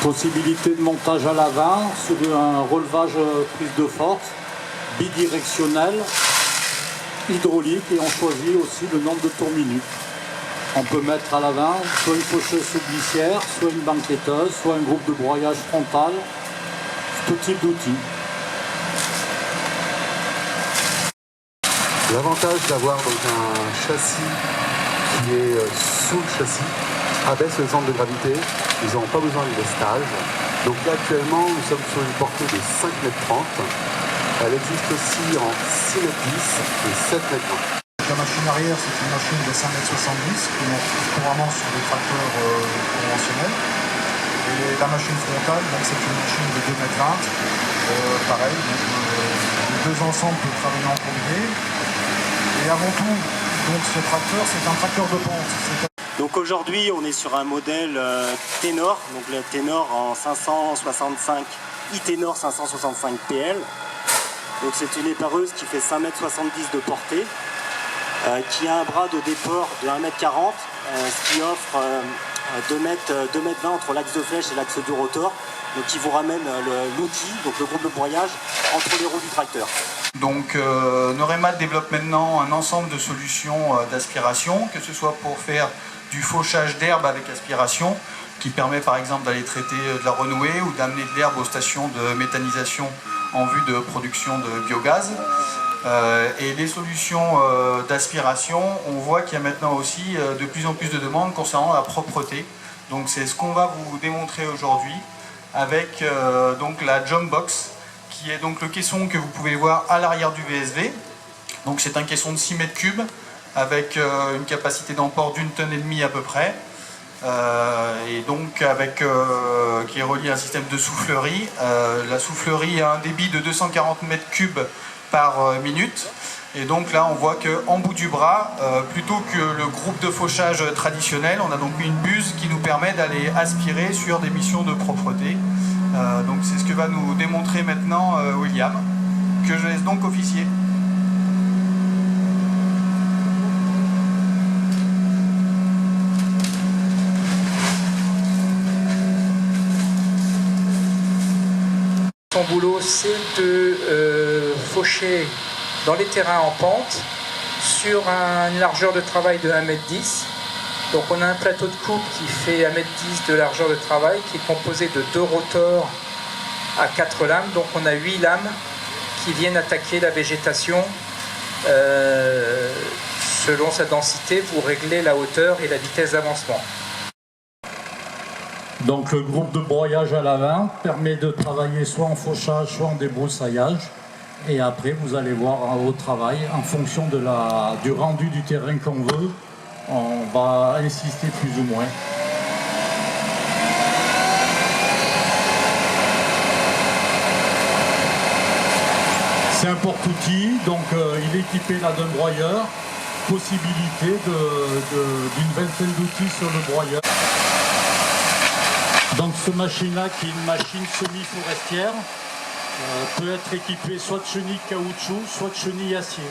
Possibilité de montage à l'avant sur un relevage prise de force, bidirectionnel, hydraulique, et on choisit aussi le nombre de tours minutes. On peut mettre à l'avant soit une faucheuse sous glissière, soit une banquetteuse, soit un groupe de broyage frontal, tout type d'outils. L'avantage d'avoir donc un châssis qui est sous le châssis abaisse le centre de gravité, ils n'auront pas besoin de lestage. Donc là actuellement nous sommes sur une portée de 5,30 m. Elle existe aussi en 6,10 m et 7,20 m. La machine arrière, c'est une machine de 5,70 m qu'on trouve couramment sur des tracteurs conventionnels. Et la machine frontale, c'est une machine de 2,20 m. Pareil, les deux ensembles peuvent travailler en combiné. Et avant tout, donc, ce tracteur, c'est un tracteur de pente. Donc aujourd'hui, on est sur un modèle Ténor, donc le Ténor en 565, e-Ténor 565 PL. Donc c'est une épareuse qui fait 5,70 m de portée, qui a un bras de déport de 1,40 m, ce qui offre 2,20 m entre l'axe de flèche et l'axe du rotor, donc qui vous ramène l'outil, donc le groupe de broyage, entre les roues du tracteur. Donc Norema développe maintenant un ensemble de solutions d'aspiration, que ce soit pour faire du fauchage d'herbe avec aspiration, qui permet par exemple d'aller traiter de la renouée ou d'amener de l'herbe aux stations de méthanisation en vue de production de biogaz. Et les solutions d'aspiration, on voit qu'il y a maintenant aussi de plus en plus de demandes concernant la propreté. Donc c'est ce qu'on va vous démontrer aujourd'hui avec donc la Jump Box, qui est donc le caisson que vous pouvez voir à l'arrière du VSV. Donc c'est un caisson de 6 m3 avec une capacité d'emport d'1,5 tonne à peu près. Et donc qui est relié à un système de soufflerie. La soufflerie a un débit de 240 m3 par minute. Et donc là on voit qu'en bout du bras, plutôt que le groupe de fauchage traditionnel, on a donc une buse qui nous permet d'aller aspirer sur des missions de propreté. Donc c'est ce que va nous démontrer maintenant William, que je laisse donc officier. Son boulot, c'est de faucher dans les terrains en pente sur une largeur de travail de 1,10 m. Donc on a un plateau de coupe qui fait 1,10 m de largeur de travail, qui est composé de 2 rotors à 4 lames. Donc on a 8 lames qui viennent attaquer la végétation. Selon sa densité, vous réglez la hauteur et la vitesse d'avancement. Donc le groupe de broyage à l'avant permet de travailler soit en fauchage, soit en débroussaillage. Et après, vous allez voir au travail, en fonction du rendu du terrain qu'on veut, on va insister plus ou moins. C'est un porte-outil, donc il est équipé là d'un broyeur, possibilité d'une vingtaine d'outils sur le broyeur. Donc ce machine-là, qui est une machine semi-forestière, peut être équipée soit de chenilles caoutchouc, soit de chenilles acier.